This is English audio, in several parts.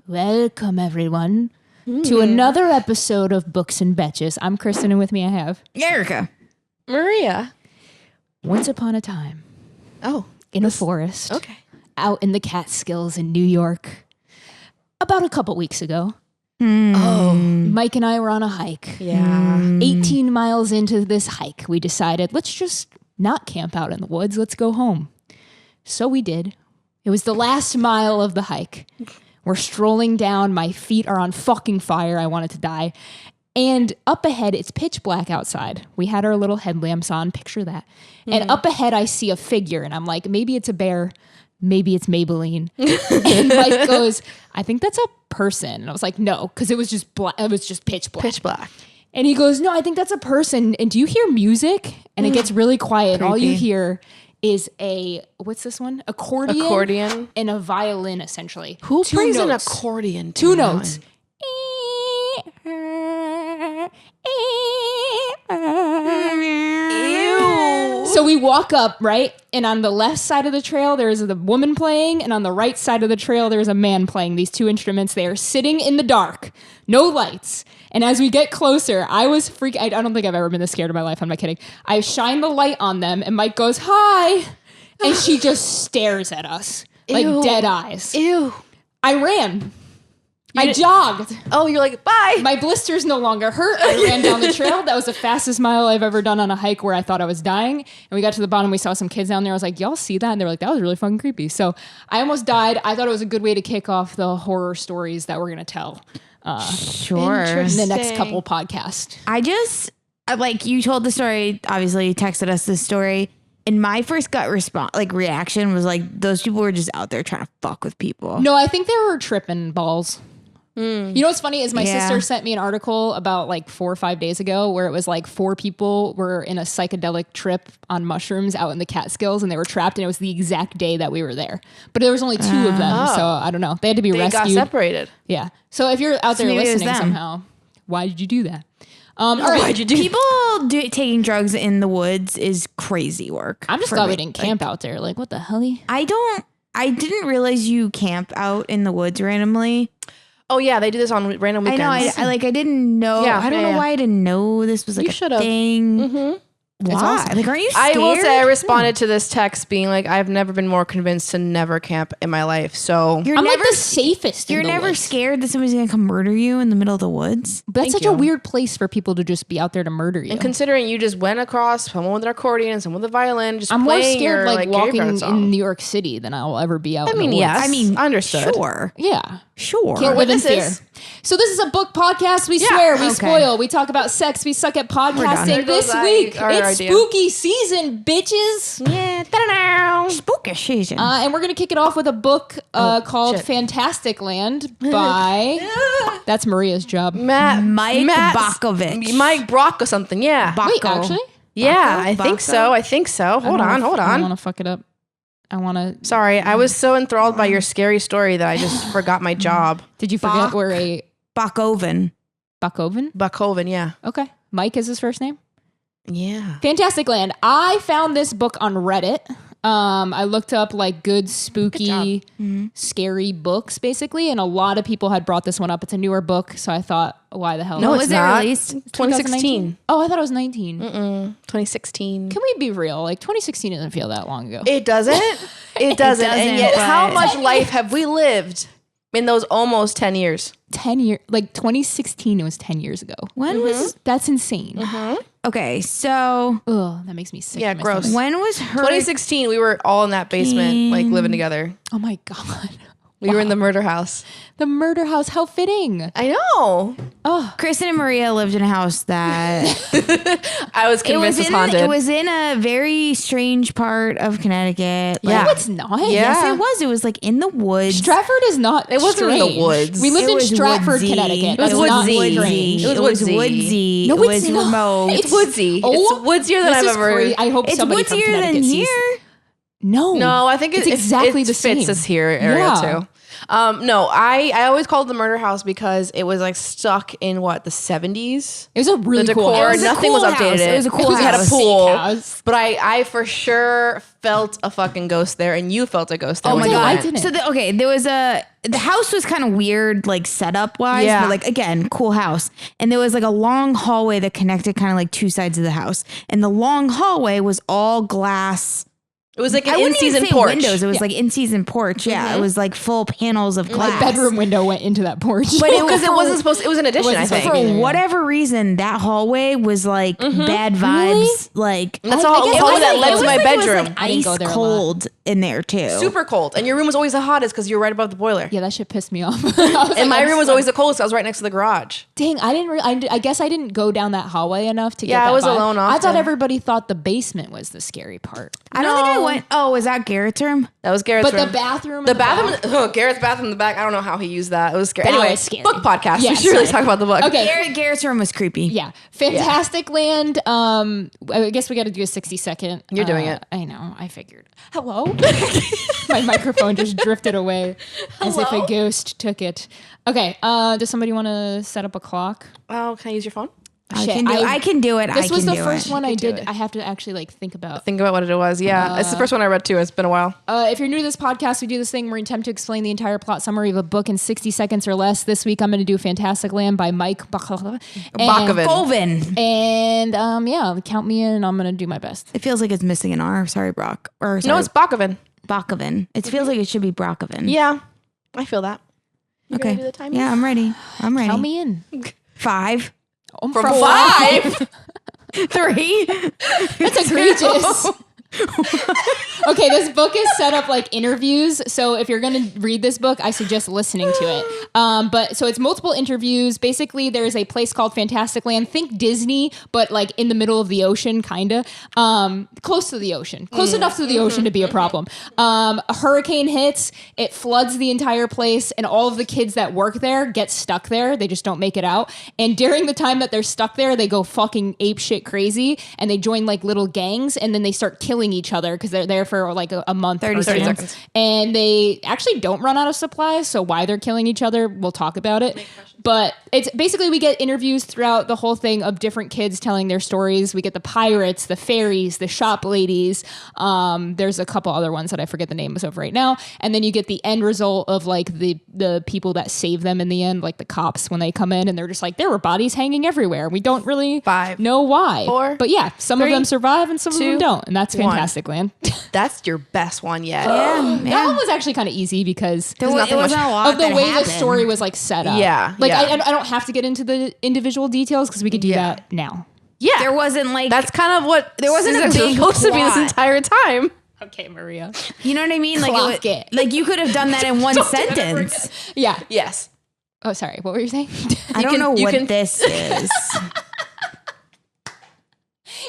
Welcome, everyone, to another episode of Books and Betches. I'm Kristen, and with me I have... Erica. Maria. Once upon a time. Oh. In a forest. Okay. Out in the Catskills in New York. About a couple weeks ago. Oh. Mike and I were on a hike. Yeah. 18 miles into this hike, we decided, let's just not camp out in the woods. Let's go home. So we did. It was the last mile of the hike. We're strolling down. My feet are on fucking fire. I wanted to die. And up ahead, it's pitch black outside. We had our little headlamps on. Picture that. And up ahead, I see a figure. And I'm like, maybe it's a bear. Maybe it's Maybelline. And Mike goes, I think that's a person. And I was like, no, because it was just black. It was just pitch black. Pitch black. And he goes, no, I think that's a person. And do you hear music? And it gets really quiet. And all you hear is what's this one? Accordion. And a violin, essentially. Who plays an notes. accordion? Two notes. Ew. So we walk up, right? And on the left side of the trail, there is the woman playing. And on the right side of the trail, there is a man playing these two instruments. They are sitting in the dark. No lights. And as we get closer, I was freaking... I don't think I've ever been this scared in my life. I'm not kidding. I shine the light on them and Mike goes, hi. And she just stares at us like dead eyes. Ew. I ran. I jogged. Oh, you're like, bye. My blisters no longer hurt. I ran down the trail. That was the fastest mile I've ever done on a hike where I thought I was dying. And we got to the bottom. We saw some kids down there. I was like, y'all see that? And they were like, that was really fucking creepy. So I almost died. I thought it was a good way to kick off the horror stories that we're going to tell. Sure. In the next couple podcasts. Like you told the story, obviously you texted us this story. And my first gut reaction was like, those people were just out there trying to fuck with people. No, I think they were tripping balls. You know what's funny is my sister sent me an article about like 4 or 5 days ago where it was like 4 people were in a psychedelic trip on mushrooms out in the Catskills and they were trapped, and it was the exact day that we were there. But there was only 2 of them, so I don't know. They had to be rescued. They got separated. Yeah. So if you're out there listening somehow, why did you do that? All right. Why'd you do people taking drugs in the woods is crazy work. I'm just glad we didn't camp out there. Like, what the hell? I didn't realize you camp out in the woods randomly. Oh yeah, they do this on random weekends. I know. I didn't know. Yeah, I don't know why I didn't know this was like a thing. Mm-hmm. Why? Awesome. Like, aren't you scared? I will say I responded to this text being like, I've never been more convinced to never camp in my life. So I'm like the safest. You're never woods. scared that somebody's gonna come murder you in the middle of the woods. But that's such a weird place for people to just be out there to murder you. And considering you just went across someone with an accordion, someone with a violin, just I'm more playing scared your, like walking in New York City than I'll ever be out. I in mean, the woods. yes. I mean, understood. Sure. Yeah. Sure. Can't live in this fear. is- So this is a book podcast. We swear, we spoil, we talk about sex, we suck at podcasting. This week, it's spooky season, bitches. Yeah. Ta-da-da. Spooky season. And we're going to kick it off with a book called Fantasticland by... That's Maria's job. Mike Bockovan. Mike Brock or something, yeah. Wait, actually? Yeah, I think so. Hold on. I don't want to fuck it up. I want to... Sorry, I was so enthralled by your scary story that I just forgot my job. Did you forget where a... Bockovan. Bockovan, yeah. Okay. Mike is his first name? Yeah. Fantasticland. I found this book on Reddit. I looked up like good, spooky, scary books, basically, and a lot of people had brought this one up. It's a newer book, so I thought, why the hell? No, Was it's it not. released? 2016. Oh, I thought it was 19. 2016. Can we be real? Like 2016 doesn't feel that long ago. It doesn't. It doesn't. And yet, how but- much life have we lived in those almost 10 years? 10 years, like 2016, it was 10 years ago. When was... That's insane. Okay, so... Ugh, that makes me sick. Yeah, to my gross. stomach. When was her... 2016, we were all in that basement, like living together. Oh my God. We were in the murder house. The murder house. How fitting. I know. Oh, Kristen and Maria lived in a house that... I was convinced it was haunted. It was in a very strange part of Connecticut. no, it's not. Yeah. Yes, it was. It was like in the woods. Stratford is not. It wasn't in the strange. woods. We lived It in was Stratford, woodsy. Connecticut. It was That's not woodsy. strange. It was woodsy. No, it it's was not. remote. It's woodsy. Oh, it's woodsier than this I've is ever... crazy. I hope It's somebody from woodsier Connecticut than sees. here. No, I think it's exactly it the same. fits this here area too. No, I always called it the murder house because it was like stuck in what, the 70s. It was a really The cool decor, house. nothing was updated. It was a cool It had a house. pool, House. but I for sure felt a fucking ghost there, and you felt a ghost there. Oh when my you god! I went. didn't. So there was the house was kind of weird, like setup wise, Yeah. but like again, cool house. And there was like a long hallway that connected kind of like two sides of the house, and the long hallway was all glass. It was like I an wouldn't even in-season say porch. windows. It was like in-season porch. Yeah, it was like full panels of glass. My bedroom window went into that porch. But Because it wasn't supposed. It was an addition, I wasn't think. supposed to be for there. whatever reason, that hallway was like bad vibes. Like And that's all I the guess hallway it that was led like- to my it was bedroom. like I didn't go ice there a lot. cold in there too. Super cold, and your room was always the hottest because you were right above the boiler. Yeah, that shit pissed me off. And my room was always the coldest. I was right next to the garage. Dang, I didn't. I guess I didn't go down that hallway enough to get. Yeah, that I was vibe. alone I thought often. everybody thought the basement was the scary part, I don't think I went. Oh, was that Garrett's room? That was Garrett's but room. the bathroom. The in bathroom, Garrett's bathroom in the back. I don't know how he used that. It was scary. That Anyway, was scary. book podcast. Yeah, we should really sorry. talk about the book. Okay. Garrett's room was creepy. Yeah, Fantasticland. I guess we got to do a 60-second. You're doing it. I know. I figured. Hello. My microphone just drifted away as if a Hello? ghost took it. Okay. Does somebody want to set up a clock? Oh, can I use your phone? I Shit, can do it. This was the do first it. one I do did. it. I have to actually like think about. Think about what it was. Yeah, it's the first one I read too. It's been a while. If you're new to this podcast, we do this thing where we attempt to explain the entire plot summary of a book in 60 seconds or less. This week, I'm going to do Fantasticland by Mike Bockovan. Bockovan. Colvin. And yeah, count me in. I'm going to do my best. It feels like it's missing an R. Sorry, Brock. Or sorry, No, it's Bockovan. Bockovan. It feels like it should be Brockovan. Yeah, I feel that. You Okay. ready to do the time? Yeah, I'm ready. I'm ready. Count me in. 5, Oh, From 5. 3. That's egregious. Okay, this book is set up like interviews. So if you're going to read this book, I suggest listening to it. But so it's multiple interviews. Basically, there's a place called Fantasticland. Think Disney, but like in the middle of the ocean, kind of. Close to the ocean. Close enough to the ocean to be a problem. A hurricane hits, it floods the entire place, and all of the kids that work there get stuck there. They just don't make it out. And during the time that they're stuck there, they go fucking apeshit crazy, and they join like little gangs, and then they start killing each other because they're there for like a month 30 or 30 so. seconds. And they actually don't run out of supplies, so why they're killing each other, we'll talk about it. But it's basically we get interviews throughout the whole thing of different kids telling their stories. We get the pirates, the fairies, the shop ladies. There's a couple other ones that I forget the names of right now. And then you get the end result of like the people that save them in the end, like the cops when they come in and they're just like, there were bodies hanging everywhere. We don't really 5, know why. 4, but yeah, some of 3, them survive and some of 2, them don't. And that's 1. Fantasticland. That's your best one yet. That one was actually kind of easy because There nothing wasn't much- a lot of the that way happened. the story was like set up. Yeah, Like yeah. I don't have to get into the individual details because we could do Yeah. that now. Yeah. There wasn't like That's kind of what There wasn't a seasons were big supposed to be this plot. entire time. Okay, Maria. you know what I mean? Like Clock it. like you could have done that in one sentence. Yeah. Yes. Oh, sorry. What were you saying? I don't can- know you what can- this is.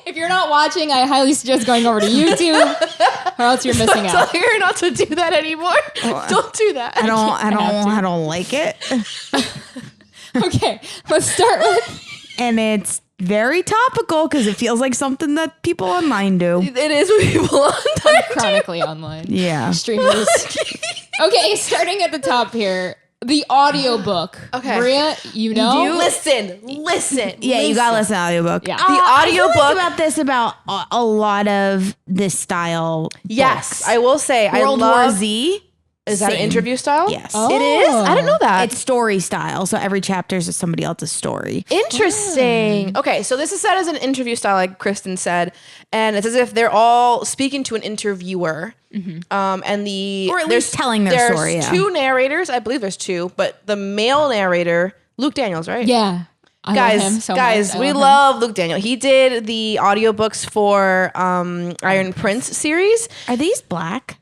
If you're not watching, I highly suggest going over to YouTube, or else you're missing Tell out. her not to do that anymore. Don't do that. I don't like it. Okay, let's start with. And it's very topical because it feels like something that people online do. It is what people on there do. Chronically online. Yeah. Streamers. Okay, starting at the top here. The audiobook. Okay. Maria, you know? Listen. Yeah, you gotta listen to the audiobook. Yeah. The I feel like audiobook. about this about a lot of this style. Yes, books. I will say World I love. War Z. Is that an same. interview style? Yes. Oh. It is. I didn't know that. It's story style, so every chapter is somebody else's story. Interesting. Okay, so this is set as an interview style, like Kristen said, and it's as if they're all speaking to an interviewer. And the Or at there's- least telling their there's story, yeah. 2 narrators. I believe there's 2, but the male narrator, Luke Daniels, right? Yeah. I love him so guys, much. I we him. love Luke Daniel. He did the audiobooks for Iron Prince series. Are these black?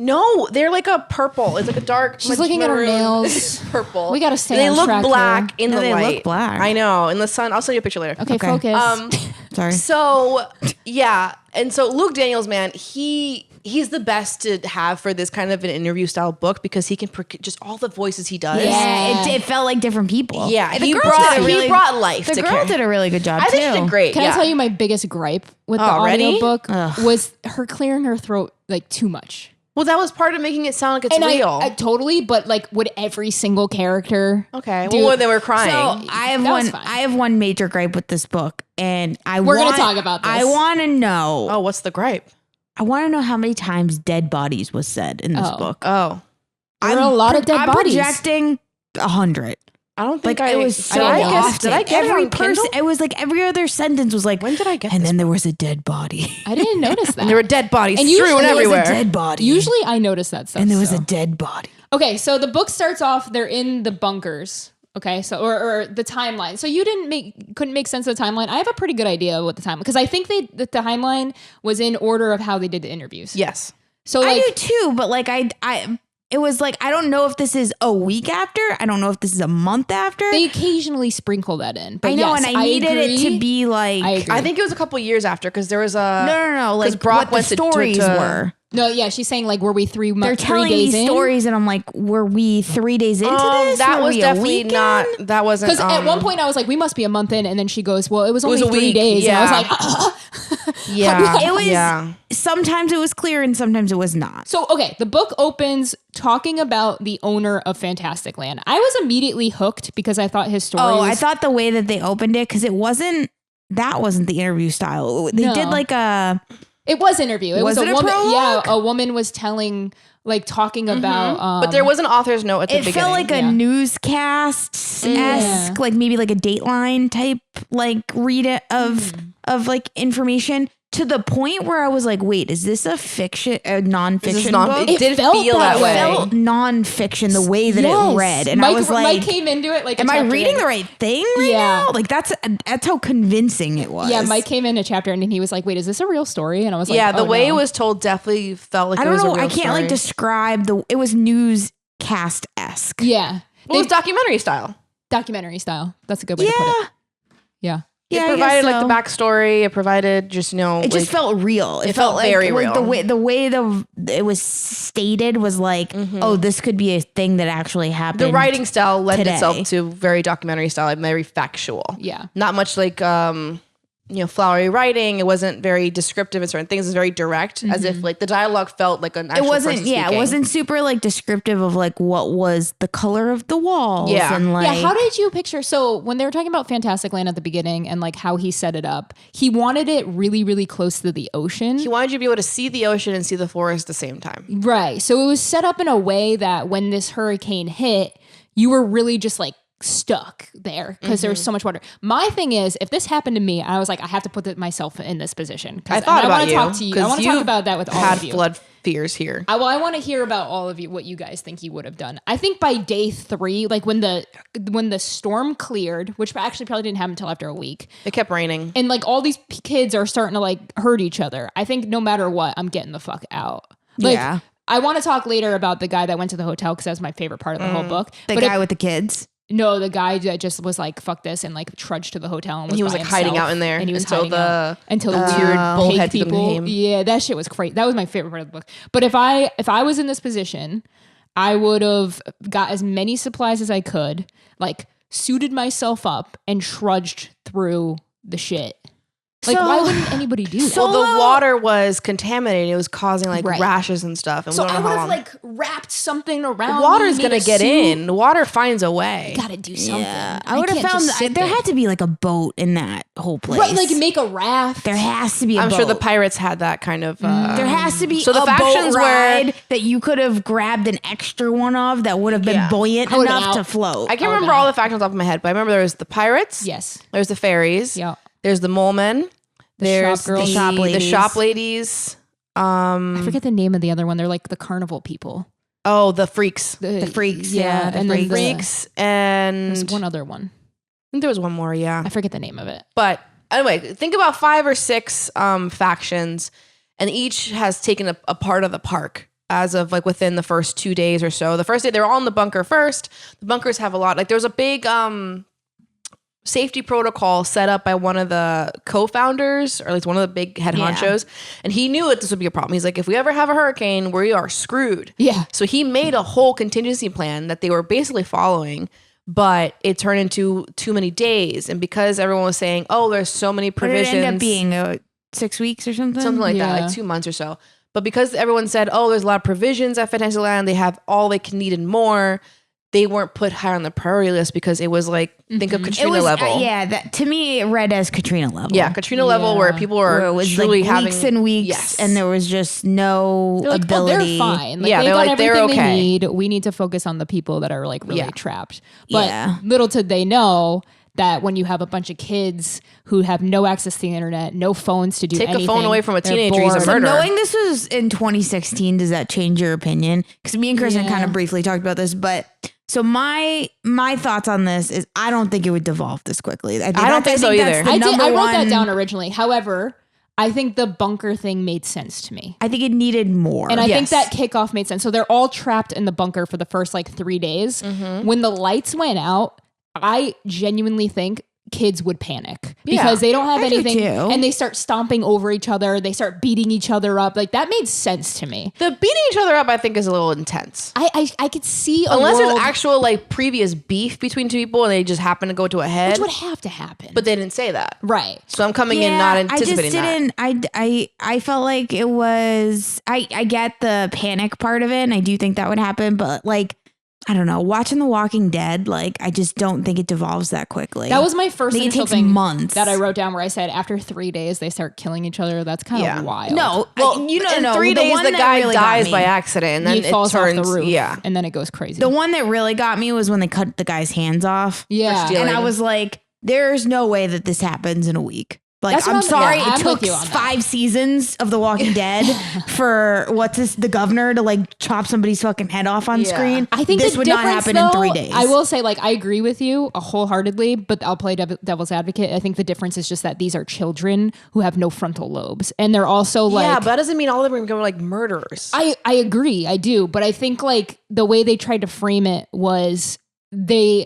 No, they're like a purple. It's like a dark. She's looking at her maroon. nails. It's purple. We gotta stay They on look track black in No, the they look light. black. I know. In the sun, I'll send you a picture later. Okay, Okay. focus. Sorry. So yeah, and so Luke Daniels, man, he's the best to have for this kind of an interview style book because he can just all the voices he does. Yeah, it felt like different people. Yeah, The he girls brought did a really- life The to girl character. did a really good job I too. think she did great. Can yeah. I tell you my biggest gripe with the Already? audiobook Ugh. was her clearing her throat like too much. Well, that was part of making it sound like it's And real. I totally, but like, would every single character? Okay. do- Well, when they were crying. So I have That was one. fine. I have one major gripe with this book, and We're gonna talk about this. I want to know. oh, what's the gripe? I want to know how many times dead bodies was said in this Oh. book. Oh, There were a lot of dead I'm bodies. projecting 100. I don't think Like I it was did so I guess- guess, often. Did I get every it on person? Kindle? It was like every other sentence was like, When did I get and this then there was a dead body. I didn't notice that. And there were dead bodies And strewn usually there was a everywhere. Dead body. Usually I notice that stuff. and there was so. a dead body. Okay, so the book starts off, they're in the bunkers. Okay, so or the timeline. So you couldn't make sense of the timeline. I have a pretty good idea of what the timeline, because I think the timeline was in order of how they did the interviews. Yes. So like, I do too, but like it was like, I don't know if this is a week after. I don't know if this is a month after. they occasionally sprinkle that in. But I know, yes, and I needed it to agree. be like, I agree. I think it was a couple years after because there was a no, because like Brock what the went to- stories to- were. No, yeah, she's saying like, were we 3 They're months, 3 telling me days in? stories, and I'm like, were we 3 days into this? That Were was we a definitely weekend? not. That wasn't. Because at one point I was like, we must be a month in, and then she goes, well, it was only was a 3 week, days, yeah. and I was like, Yeah. It was Yeah. sometimes it was clear and sometimes it was not. So, okay, the book opens talking about the owner of Fantasticland. I was immediately hooked because I thought his story Oh, was... I thought the way that they opened it, because that wasn't the interview style. They No. did like a It was interview. It was, Was a it a woman. Yeah, prologue? a woman was telling, like, talking about... But there was an author's note at the it beginning. felt like a yeah. newscast esque, like maybe like a Dateline type, like read it of like information, to the point where I was like, wait, is this a nonfiction book? It did felt feel that that way. It felt nonfiction the way that Yes. it read, and Mike, I was like, Mike came into it like, a am I chapter reading in. the right thing right Yeah. now? Like that's how convincing it was. Yeah, Mike came in a chapter and he was like, wait, is this a real story? And I was like, Yeah, the oh, way no. it was told definitely felt like I it don't was know. a real I can't like story. describe it was newscast esque. Yeah. Well, it was documentary style. Documentary style. That's a good way to put Yeah. it. Yeah. Yeah, It I guess provided like so. the backstory. It provided just It just felt real. It felt felt very like real. the way it was stated was like, oh, this could be a thing that actually happened. the writing style lent today. itself to very documentary style, like very factual. Yeah. Not much like flowery writing. It wasn't very descriptive in certain things. It was very direct, as if like the dialogue felt like an It actual wasn't. person Yeah, it speaking. wasn't super like descriptive of like what was the color of the walls. Yeah. and like Yeah, how did you picture? So when they were talking about Fantasticland at the beginning and like how he set it up, he wanted it really, really close to the ocean. He wanted you to be able to see the ocean and see the forest at the same time. Right. So it was set up in a way that when this hurricane hit, you were really just like stuck there because there's so much water. My thing is, if this happened to me, I was like, I have to put myself in this position. I thought about wanna you. talk to you. I want to talk about that with all had of you. flood fears here. I want to hear about all of you, what you guys think you would have done. I think by day 3, like when the storm cleared, which actually probably didn't happen until after a week, It kept raining. and like all these kids are starting to like hurt each other. I think no matter what, I'm getting the fuck out. Like, Yeah. I want to talk later about the guy that went to the hotel because that was my favorite part of the whole book. the But guy with the kids. no, the guy that just was like, fuck this, and like trudged to the hotel and He was by like hiding himself. out in there and he was until hiding the out until the weird weird bullhead pig people people. came. Yeah, that shit was crazy. That was my favorite part of the book. But if I was in this position, I would have got as many supplies as I could, like suited myself up and trudged through the shit. Like, So- why wouldn't anybody do that? Well, the water was contaminated. It was causing like Right. rashes and stuff. And so we I don't would know how have long. like wrapped something The around. water's me, gonna made a get suit. in. The water finds a way. Gotta do something. Yeah, I would have can't found just sit there had to be like a boat in that whole place. right, like make a raft. there has to be. I'm boat. sure the pirates had that kind of. There has to be So the a factions boat were- ride that you could have grabbed an extra one of that would have been Yeah. buoyant I would've enough been to out. float. I can't Oh, remember God. all the factions off the top of my head, but I remember there was the pirates. Yes. There's the fairies. Yeah. There's the mole men. There's shop girls. the Shop the ladies. shop ladies. I forget the name of the other one. They're like the carnival people. Oh, the freaks. The freaks, yeah, the and then Freaks and There's one other one. I think there was one more. Yeah. I forget the name of it. But anyway, think about 5 or 6 factions, and each has taken a part of the park as of like within the first 2 days or so. The first day they were all in the bunker first. The bunkers have a lot. Like there was a big safety protocol set up by one of the co-founders, or at least one of the big head Yeah. honchos, and he knew that this would be a problem. He's like, if we ever have a hurricane, we are screwed. Yeah. So he made a whole contingency plan that they were basically following, but it turned into too many days. And because everyone was saying, oh, there's so many What did it provisions. end up being 6 weeks or something? Something like that, Yeah. like 2 months or so. But because everyone said, oh, there's a lot of provisions at Fantasyland, they have all they can need and more, they weren't put higher on the priority list because it was like, think of Katrina level. That to me it read as Katrina level. Yeah, Katrina level where people were it was truly like having weeks and weeks, and there was just no they're like, ability. they're fine. Like, Yeah, they they're got like, they're everything okay. they need. We need to focus on the people that are like really trapped. But Yeah. little did they know that when you have a bunch of kids who have no access to the internet, no phones to do Take anything, a phone away from a they're teenager, he's a bored. murderer. Knowing this was in 2016, does that change your opinion? Because me and Kristen kind of briefly talked about this, but so my thoughts on this is I don't think it would devolve this quickly. I don't think so either. I wrote that down originally. However, I think the bunker thing made sense to me. I think it needed more. And I think that kickoff made sense. So they're all trapped in the bunker for the first like 3 days. When the lights went out, I genuinely think kids would panic because they don't have anything and they start stomping over each other. They start beating each other up. Like that made sense to me. The beating each other up, I think, is a little intense. I could see unless there's there's actual like previous beef between two people and they just happen to go to a head, which would have to happen. but they didn't say that. Right. So I'm coming in not anticipating that. I felt like it was, I get the panic part of it and I do think that would happen, but like, I don't know, watching The Walking Dead, like I just don't think it devolves that quickly. That was my first I think initial it takes thing months. that I wrote down where I said after 3 days they start killing each other. That's kind of wild. No, Well, you know, in 3 days the guy dies by accident and then He falls it turns off the roof. Yeah. And then it goes crazy. The one that really got me was when they cut the guy's hands off. Yeah. stealing. And I was like, there's no way that this happens in a week. Like, That's what I'm sorry, yeah, it I'm took with you on that. 5 seasons of The Walking Dead for the governor to like chop somebody's fucking head off on screen. I think this the would not difference, happen though, in 3 days. I will say, like, I agree with you wholeheartedly, but I'll play devil's advocate. I think the difference is just that these are children who have no frontal lobes, and they're also like, yeah, but that doesn't mean all of them are going to go like murderers. I agree, I do, but I think like the way they tried to frame it was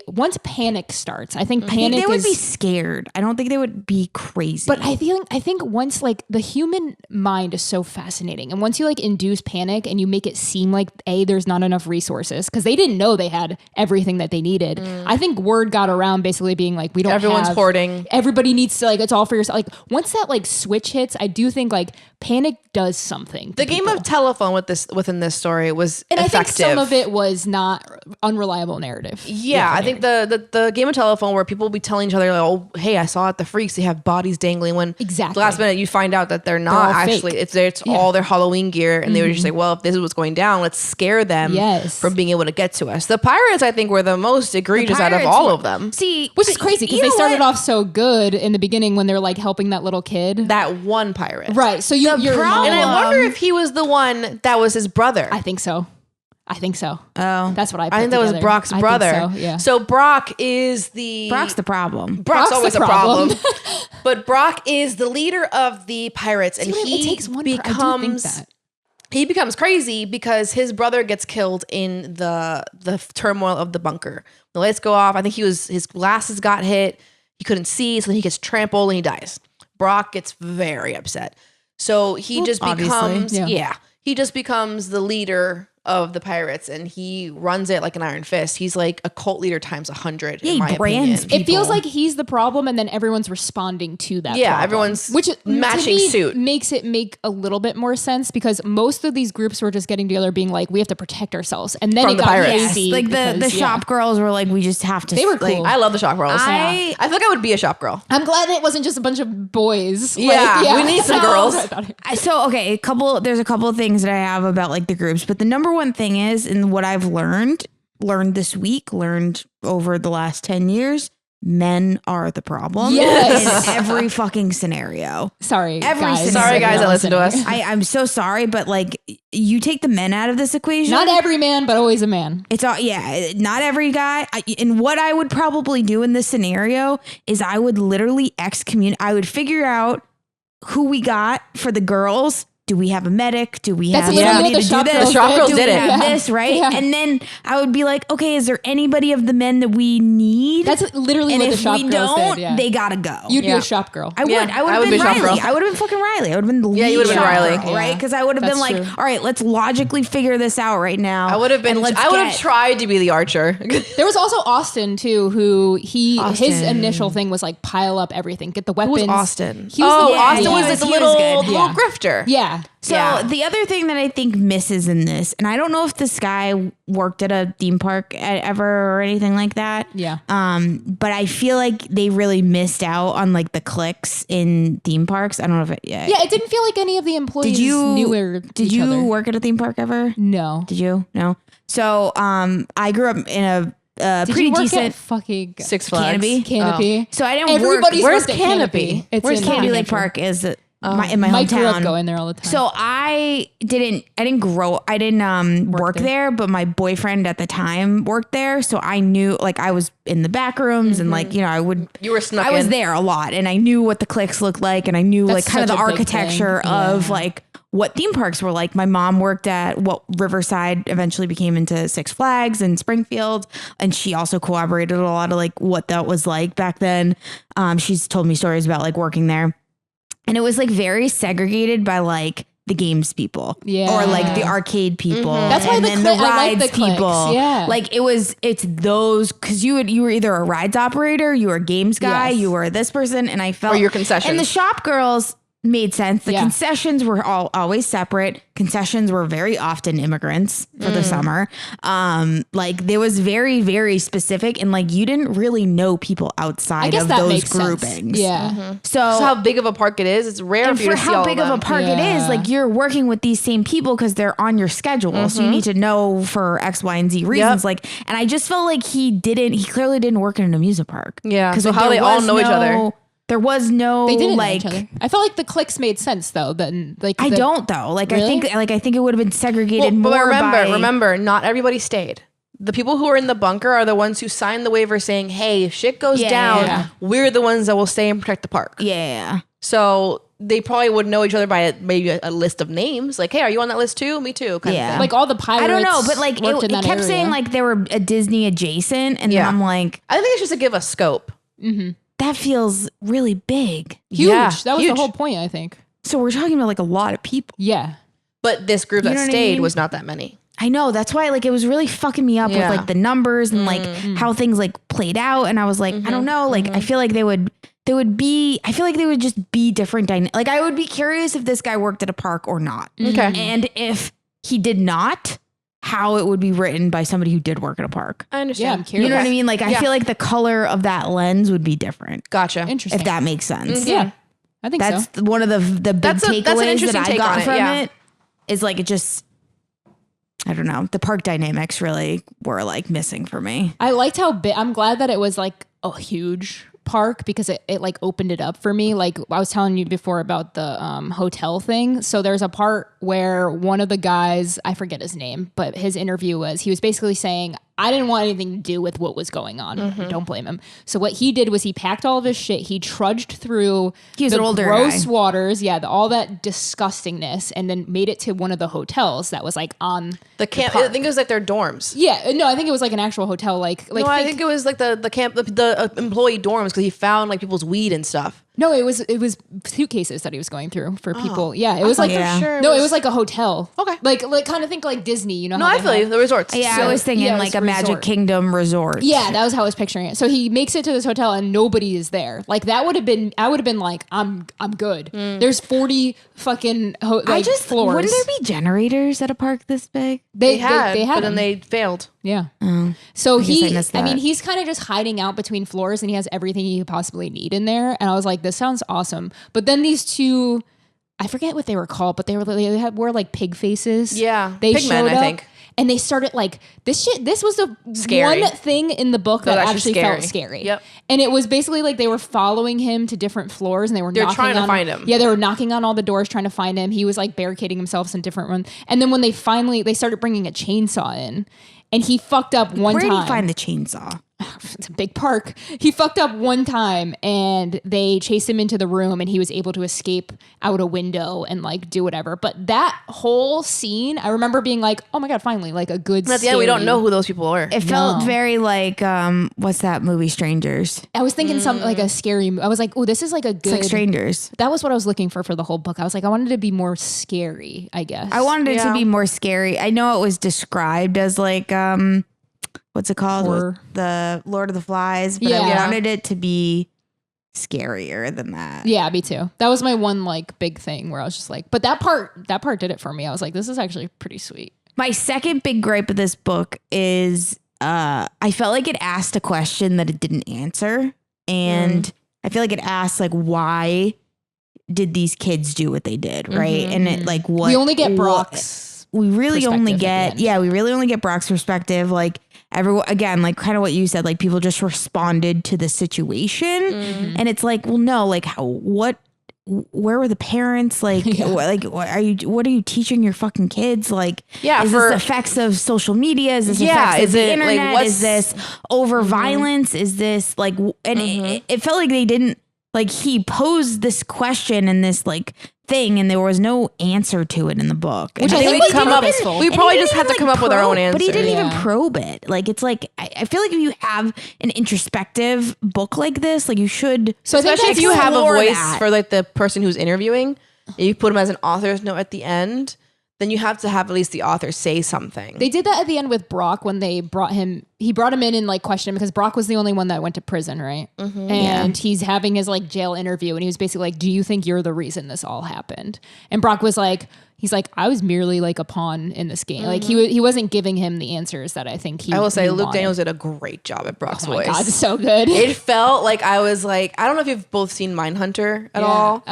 once panic starts, I think panic they would is be scared. I don't think they would be crazy. But I think once like the human mind is so fascinating, and once you like induce panic and you make it seem like there's not enough resources because they didn't know they had everything that they needed. I think word got around basically being like we don't. Everyone's hoarding. Everybody needs to like it's all for yourself. Like once that like switch hits, I do think like panic does something. The game of telephone within this story was and effective. I think some of it was not unreliable narrative. Yeah, I think the game of telephone where people will be telling each other, like, oh, hey, I saw at the Freaks, they have bodies dangling. When Exactly. the last minute you find out that they're not all actually, fake. it's all their Halloween gear. And they were just like, well, if this is what's going down, let's scare them from being able to get to us. The pirates, I think, were the most egregious out of all of them. See, Which is crazy because they started off so good in the beginning when they're like helping that little kid. That one pirate. Right. So you're And I wonder if he was the one that was his brother. I think so. Oh, That's what I put I think that was together. Brock's I think brother. so, yeah. So Brock is the... Brock's the problem. Brock's always the a problem. problem. But Brock is the leader of the pirates, and See, it takes one I do think becomes that. he becomes crazy because his brother gets killed in the turmoil of the bunker. The lights go off. I think his glasses got hit. He couldn't see, so then he gets trampled and he dies. Brock gets very upset. So he just becomes he just becomes the leader of the pirates, and he runs it like an iron fist. He's like a cult leader times 100. Yeah, in my he brands opinion. It feels like he's the problem, and then everyone's responding to that. Yeah, problem. everyone's which matching to me suit. makes it make a little bit more sense because most of these groups were just getting together, being like, "We have to protect ourselves," and then From it the got pirates. crazy. Like the because, shop girls were like, we just have to. They were like, cool. I love the shop girls. I feel like I would be a shop girl. I'm glad it wasn't just a bunch of boys. Yeah, we need some girls. So okay, there's a couple of things that I have about like the groups, but the number one thing is, and what I've learned this week, learned over the last 10 years, men are the problem. Yes. In every fucking scenario. Sorry, Every guys. scenario. Sorry, guys that listen to us. I'm so sorry, but like you take the men out of this equation. Not every man, but always a man. It's all, not every guy. And what I would probably do in this scenario is I would literally excommunicate. I would figure out who we got for the girls. Do we have a medic? Do we have literally somebody what to the shop do girls this? shop girls Do did we it. have Yeah. this, right? Yeah. And then I would be like, okay, is there anybody of the men that we need? That's literally and what the if shop we girls don't, did. Yeah. they gotta go. You'd be Yeah. a shop girl. I would. Yeah, I would I have would been be a shop Riley. girl. I would have been fucking Riley. I would have been the lead you would've been shop Riley. girl, Yeah. right? Because I would have been That's like, true. all right, let's logically figure this out right now. I would have been. and let's I would have get- tried to be the archer. There was also Austin too, who his Austin. initial thing was like pile up everything, get the Who weapons. was Austin? He was Oh, the- Austin yeah. was he the was little good. grifter. Yeah, Yeah. So the other thing that I think misses in this, and I don't know if this guy worked at a theme park ever or anything like that. Yeah. But I feel like they really missed out on like the clicks in theme parks. I don't know if it didn't feel like any of the employees knew Did you work at a theme park ever? No. Did you? No. So I grew up in a Did pretty you work decent at fucking Six Flags. Canopy. So I didn't Everybody's work. worked at Canopy. It's Where's in Canopy New Lake Hampshire. Park? Is it in my Mike grew up hometown? going there all the time. So I didn't work there, but my boyfriend at the time worked there. So I knew, like, I was in the back rooms and like, you know, You were snuck I was in. there a lot and I knew what the cliques looked like and I knew That's like kind of the such a big architecture thing. of Yeah. like what theme parks were like. My mom worked at what Riverside eventually became into Six Flags in Springfield. And she also corroborated a lot of like what that was like back then. She's told me stories about like working there. And it was like very segregated by like the games people, or like the arcade people. That's why and the then the I like rides the cliques. people. Yeah. Like it's those, because you were either a rides operator, you were a games guy, Yes. you were this person, and I felt Or your concessions. And the shop girls made sense. The Yeah. concessions were always separate. Concessions were very often immigrants for the summer. Like there was very, very specific, and like you didn't really know people I outside guess of that those makes groupings. sense. Yeah. So So how big of a park it is, it's rare and for you for to see how all big of of them. a park it is, Yeah. like you're working with these same people because they're on your schedule. So you need to know for X, Y, and Z reasons. Like, and I just felt like he clearly didn't work in an amusement park. Yeah, Because so how they all know each other. There was no, They didn't like, know each other. I felt like the cliques made sense though. Then like I don't though. Like, Really? I think it would have been segregated But more remember, not everybody stayed. The people who are in the bunker are the ones who signed the waiver saying, hey, if shit goes Yeah. down, Yeah. we're the ones that will stay and protect the park. Yeah. So they probably would know each other by maybe a list of names. Like, hey, are you on that list too? Me too. Kind Yeah. of thing. like all the pirates. I don't know, but like worked it in that kept area. saying like they were a Disney adjacent. And Yeah. then I'm like, I think it's just to give a scope. that feels really big. huge. Yeah, That was huge. the whole point. I think. So we're talking about like a lot of people. Yeah. But this group You that know what I stayed mean? was not that many. I know. That's why like it was really fucking me up Yeah. with like the numbers and like how things like played out. And I was like, I don't know. Like I feel like they would be, I feel like they would just be different. Like I would be curious if this guy worked at a park or not. Okay. And if he did not, how it would be written by somebody who did work at a park. I Yeah. understand. I'm curious. You know what I mean? Like I Yeah. feel like the color of that lens would be different. Gotcha. Interesting. If that makes sense. Yeah. I think That's so. one of the big That's an takeaways interesting that I take got on it, from yeah. it is like it just, I don't know, the park dynamics really were like missing for me. I liked how big. I'm glad that it was like a huge park because it like opened it up for me. Like I was telling you before about the hotel thing. So there's a part where one of the guys, I forget his name, but his interview was, he was basically saying, I didn't want anything to do with what was going on. Don't blame him. So what he did was he packed all of his shit. He trudged through He was the an older gross guy. waters. Yeah. All that disgustingness, and then made it to one of the hotels that was like on The camp, I think it was like their dorms. yeah. No, I think it was like an actual hotel. Like No, I think it was like the camp, the employee dorms because he found like people's weed and stuff. No, it was suitcases that he was going through for people. Yeah, it was like Yeah. sure no, it was like a hotel. Okay. like kind of think like Disney. You know? No, how I they feel you. have- The resorts. Yeah, So, I was thinking yeah, it like was a a Magic resort. Kingdom resort. Yeah, that was how I was picturing it. So he makes it to this hotel and nobody is there. Like that would have been. I would have been like, I'm good. There's 40 fucking floors. wouldn't there be generators at a park this big? They had, they had but then them. they failed. Yeah. So guess I missed I mean, that. he's kind of just hiding out between floors and he has everything he could possibly need in there. And I was like, this sounds awesome. But then these two, I forget what they were called, but they wore like pig faces. Yeah. They Pigmen, showed I up think. and they started like this shit. This was the Scary. one thing in the book that That was actually actually felt scary. scary. Yep. And it was basically like they were following him to different floors and they were knocking trying to on, find him. Yeah, they were knocking on all the doors trying to find him. He was like barricading himself in different rooms. And then when they started bringing a chainsaw in. And he fucked up one Where time. did you find the chainsaw? It's a big park. He fucked up one time and they chased him into the room and he was able to escape out a window and like do whatever. But that whole scene, I remember being like, oh my God, finally, like a good And at the end, we don't scary- know who those people were. It felt No. very like what's that movie, Strangers? I was thinking something like a scary, I was like, oh, this is like a good. It's like Strangers. That was what I was looking for the whole book. I was like, I wanted it to be more scary, I guess. I wanted it to Yeah. be more scary. I know it was described as like what's it called? Horror. The Lord of the Flies, but I Yeah. wanted it to be scarier than that. Yeah, me too. That was my one like big thing where I was just like, but that part did it for me. I was like, this is actually pretty sweet. My second big gripe of this book is I felt like it asked a question that it didn't answer. And I feel like it asked like, why did these kids do what they did? Right. And it like, what we only get Brock's. We really only perspective get, we really only get Brock's perspective. Like everyone, again, like kind of what you said, like people just responded to the situation. And it's like, well, no, like where were the parents? Like, what are you teaching your fucking kids? Like, is this effects of social media? Is this effects of the internet? Like, is this over violence? Is this like, and it felt like they didn't, like he posed this question and this like thing and there was no answer to it in the book. Which I think we probably just have to come up with our own answer. But he didn't even probe it. Like, it's like, I feel like if you have an introspective book like this, like you should. So especially if you have a voice for like the person who's interviewing, and you put him as an author's note at the end, then you have to have at least the author say something. They did that at the end with Brock when they brought him in and like questioned him because Brock was the only one that went to prison, right? And he's having his like jail interview and he was basically like, do you think you're the reason this all happened? And Brock was like, he's like, I was merely like a pawn in this game. Like he wasn't giving him the answers that I think he. I will say Luke wanted. Daniels did a great job at Brock's voice. Oh my God, so good. It felt like I was like, I don't know if you've both seen Mindhunter at all.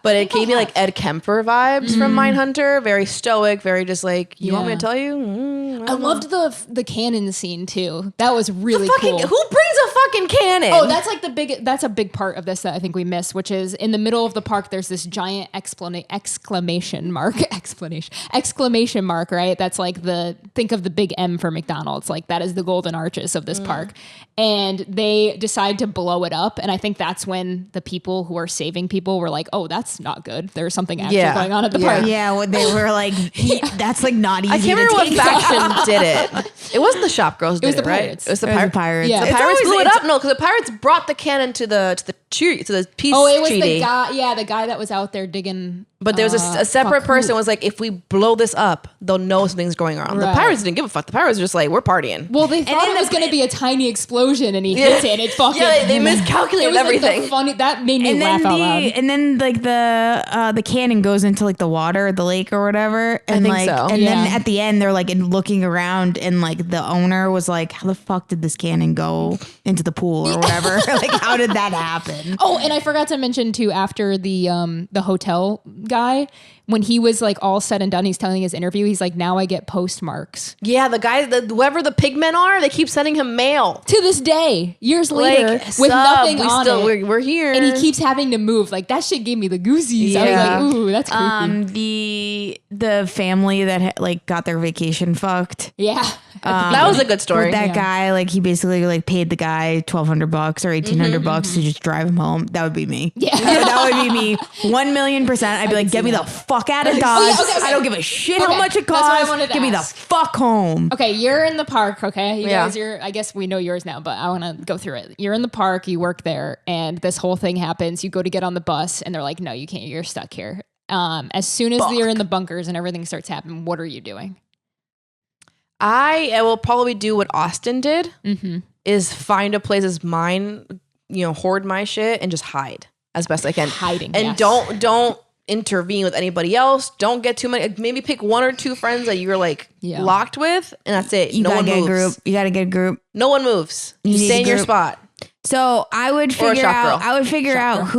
But it gave me like Ed Kemper vibes from Mindhunter. Very stoic, very just like, you want me to tell you? I loved the cannon scene too. That was really cool. Who brings a fucking cannon? Oh, that's a big part of this that I think we missed, which is in the middle of the park, there's this giant exclamation mark, right? That's like think of the big M for McDonald's. Like that is the golden arches of this park. And they decide to blow it up. And I think that's when the people who are saving people were like, oh, that's not good. There's something actually going on at the park. Yeah, well, they were like, that's like not easy. I can't remember what faction did it. It wasn't the shop girls. It was the Pirates. It was the Pirates. Yeah, the Pirates blew it up. No, because the Pirates brought the cannon to the peace. Oh, it was treaty. the guy. Yeah, the guy that was out there digging. But there was a separate person was like, if we blow this up, they'll know something's going on. Right. The Pirates didn't give a fuck. The Pirates were just like, we're partying. Well, they thought it was going to be a tiny explosion, and he hits it. And it fucking they miscalculated everything. Like funny that made me laugh out loud. And then like the cannon goes into like the water, the lake or whatever. And I think like, so. And then at the end, they're like looking around, and like the owner was like, "How the fuck did this cannon go into the pool or whatever? Like, how did that happen?" Oh, and I forgot to mention too, after the hotel guy, when he was like all said and done, he's telling his interview, he's like, now I get postmarks. Yeah, the guy, whoever the pigmen are, they keep sending him mail. To this day, years later, with nothing on it. We're here. And he keeps having to move. Like, that shit gave me the goosies. Yeah. I was like, ooh, that's creepy. The family that like got their vacation fucked. Yeah. That was a good story. With that guy, like he basically like paid the guy $1,200 or $1,800 to just drive him home. That would be me. Yeah. That would be me. 1,000,000%. I'd be like, get me the fuck out of Dodge. I don't give a shit how much it costs. Give me the fuck home. Okay, you're in the park, okay? You guys, I guess we know yours now, but I want to go through it. You're in the park, you work there, and this whole thing happens. You go to get on the bus, and they're like, no, you can't. You're stuck here. As soon as you're in the bunkers and everything starts happening, what are you doing? I will probably do what Austin did, is find a place as mine, hoard my shit and just hide as best I can. Hiding, and don't intervene with anybody else. Don't get too many. Maybe pick one or two friends that you're like locked with, and that's it. You gotta get a group. You gotta get a group. No one moves. You stay in your spot. So I would figure out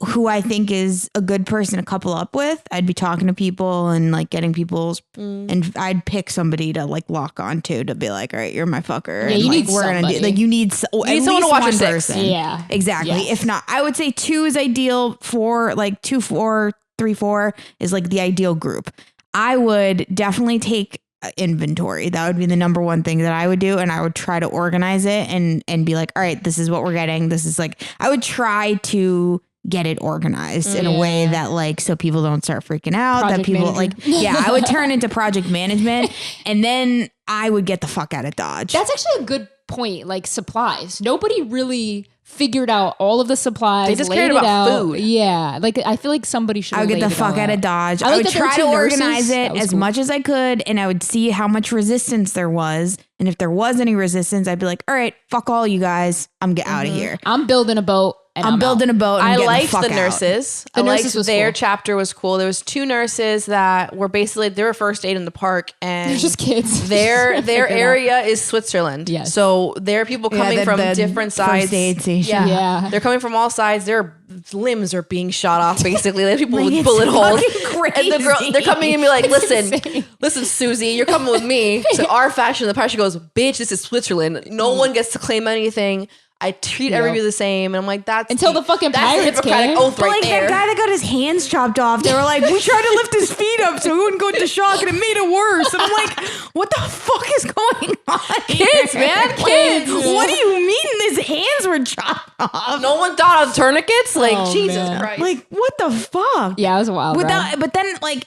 who I think is a good person to couple up with. I'd be talking to people and like getting people's, and I'd pick somebody to like lock on to be like, all right, you're my fucker. Yeah, and you like, need somebody. you need someone to watch a six. Yeah, exactly. Yes. If not, I would say 2 is ideal. 4, like 2, 4, 3, 4 is like the ideal group. I would definitely take inventory. That would be the number one thing that I would do, and I would try to organize it and be like, all right, this is what we're getting. This is like, I would try to get it organized in a way that like, so people don't start freaking out. Project that people manager. I would turn into project management, and then I would get the fuck out of Dodge. That's actually a good point. Like supplies, nobody really figured out all of the supplies. They just cared about food. Yeah, like I feel like somebody should. I would get the fuck out of Dodge. I would try to organize it as much as I could, and I would see how much resistance there was, and if there was any resistance, I'd be like, all right, fuck all you guys, I'm get out of here. I'm building a boat. and I'm building a boat. And I getting liked the, the fuck nurses. The I liked nurses was their cool. chapter was cool. There was 2 nurses that were basically they were first aid in the park, and They're just kids. Their Figure it out. area is Switzerland. Yes. So there are people Yeah, coming the- from the different first sides. aid station. Yeah. Yeah. They're coming from all sides. Their limbs are being shot off. Basically, there's people Like, with it's bullet holes. fucking And the girl, crazy. they're coming and be like, insane. listen, Susie, you're coming with me to our fashion. The passion goes, bitch, this is Switzerland. No one gets to claim anything. I treat everybody the same. And I'm like, that's Until the fucking that's pirates Hippocratic came. oath But right like there. that guy that got his hands chopped off, they were like, we tried to lift his feet up so he wouldn't go into shock, and it made it worse. And I'm like, what the fuck is going on? Kids, man, Like, kids. What do you mean his hands were chopped off? No one thought of tourniquets. Like, Oh, Jesus man. Christ. Like, what the fuck? Yeah, it was a wild ride. Without, but then, like,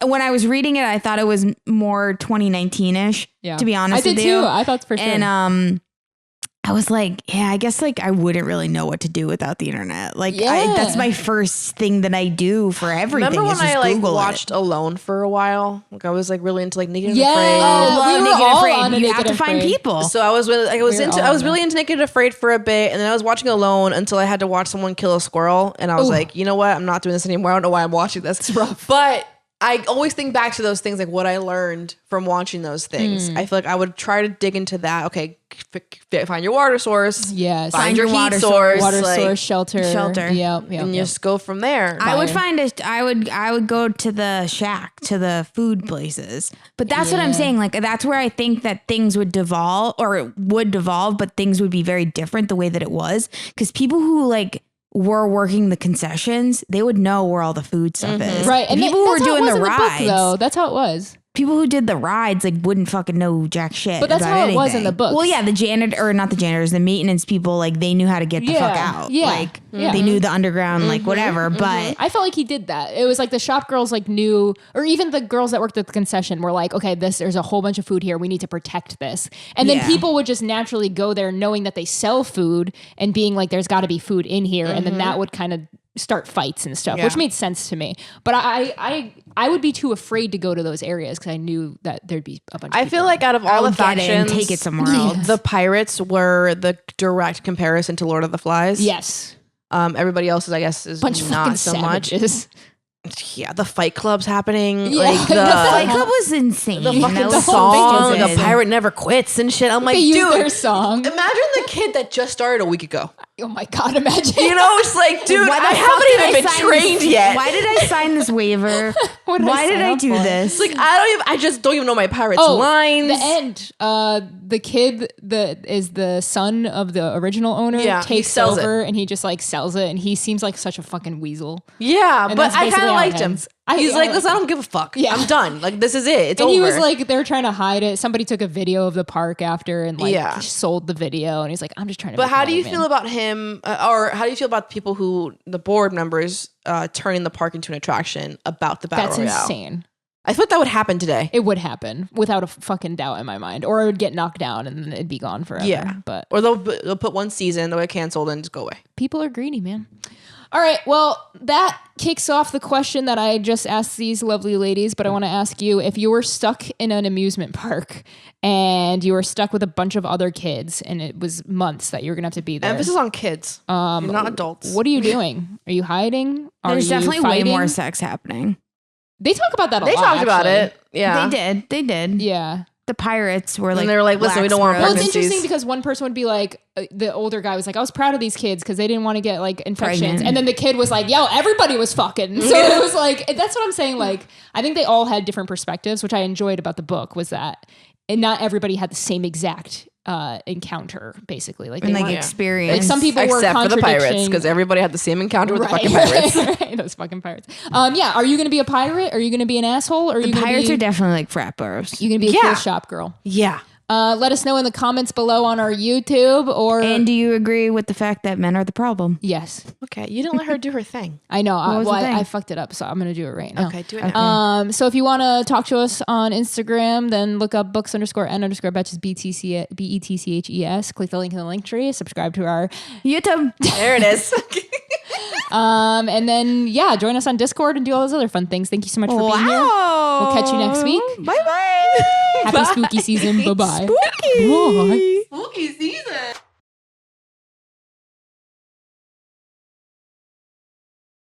when I was reading it, I thought it was more 2019-ish. Yeah. To be honest, I did with you. too. I thought for sure. And I was like, yeah, I guess like I wouldn't really know what to do without the internet. Like, Yeah. that's my first thing that I do for everything. Remember when is just I like Google watched it. Alone for a while? Like I was like really into like Naked and Yeah. Afraid. Oh, we love were Naked all Afraid. on a You Naked have to find Afraid. people. So I was with, like, I was We were into all I was on really that. into Naked and Afraid for a bit, and then I was watching Alone until I had to watch someone kill a squirrel, and I was Ooh. like, you know what? I'm not doing this anymore. I don't know why I'm watching this. It's rough. But I always think back to those things, like what I learned from watching those things. I feel like I would try to dig into that. Okay, find your water source. Yes. Find your heat water source. Water like, source, shelter. Shelter. Yep. and you just go from there. I would Fire. find I would go to the shack, to the food places. But that's what I'm Yeah. saying. Like, that's where I think that things would devolve, or it would devolve, but things would be very different the way that it was. Because people who like were working the concessions, they would know where all the food stuff is. Right. And people who were that's how it doing was the in rides, book, though. That's how it was. people who did the rides like wouldn't fucking know jack shit. But that's about how it was in anything. the books. Well, yeah, the janitor, or not the janitors, the maintenance people, like they knew how to get the fuck out. Yeah. Like Yeah. they knew the underground, like whatever. But I felt like he did that. It was like the shop girls like knew, or even the girls that worked at the concession were like, okay, there's a whole bunch of food here. We need to protect this. And then Yeah. people would just naturally go there knowing that they sell food and being like, there's got to be food in here. And then that would kind of start fights and stuff, which made sense to me. But I would be too afraid to go to those areas because I knew that there'd be a bunch of I people feel like out of all the get it and factions, take it somewhere else. the pirates were the direct comparison to Lord of the Flies. Yes. Everybody else is, I guess, is Bunch of not fucking so much. savages. Yeah, the fight club's happening. Yeah, Like the Fight the Club was insane. the That fucking was song, stupid. "A Pirate Never Quits" and shit. I'm like, They used their dude, song. imagine the kid that just started a week ago. Oh my God, imagine. You know, it's like, dude, Why the I fuck haven't did even been sign trained this- yet. Why did I sign this waiver? What did I Why did sign I up do for? this? Like, I just don't even know my pirates Oh, lines. the end. The kid that is the son of the original owner Yeah, he takes sells it. over and he just like sells it, and he seems like such a fucking weasel. Yeah, And but that's I basically kind of how it liked him. ends. He's like, listen, I don't give a fuck. Yeah. I'm done. Like, this is it. It's And over. he was like, they were trying to hide it. Somebody took a video of the park after and like Yeah. sold the video, and he's like, I'm just trying to. But make how do money, you man. feel about him, or how do you feel about people who, the board members, turning the park into an attraction about the battle That's royale? insane. I thought that would happen today. It would happen without a fucking doubt in my mind, or it would get knocked down and then it'd be gone forever. Yeah. But Or they'll put one season, they'll get canceled and just go away. people are greedy, man. All right. Well, that kicks off the question that I just asked these lovely ladies, but I want to ask you, if you were stuck in an amusement park and you were stuck with a bunch of other kids and it was months that you were going to have to be there. Emphasis on kids. You're not adults. What are you doing? Are you hiding? Are There's you definitely fighting? way more sex happening. They talk about that a They lot. talked about actually. it. Yeah. They did. Yeah. The pirates were like, they were like, listen, we don't want lax Well, bros. it's pregnancies. interesting because one person would be like, the older guy was like, I was proud of these kids because they didn't want to get like infections. Pregnant. And then the kid was like, yo, everybody was fucking. So it was like, that's what I'm saying. Like, I think they all had different perspectives, which I enjoyed about the book was that, and not everybody had the same exact encounter, basically. Like, they and like weren't- experience. like some people were Except for the pirates, contradicting- because everybody had the same encounter with the Right. fucking pirates. Right, those fucking pirates. Yeah. Are you going to be a pirate? Are you going to be an asshole? Or are you the gonna pirates be, are definitely like frat bros. you going to be a Yeah. cool shop girl? Yeah. Let us know in the comments below on our YouTube or And do you agree with the fact that men are the problem? yes. Okay. You didn't let her do her thing. I know. was the thing? I fucked it up, so I'm gonna do it right now. Okay, do it now. So if you want to talk to us on Instagram, then look up books_n_betches BETCHES. Click the link in the link tree. Subscribe to our, YouTube. There it is. and then yeah, join us on Discord and do all those other fun things. Thank you so much for being here. We'll catch you next week. Bye bye. Happy spooky season. Bye bye. Spooky. Bye.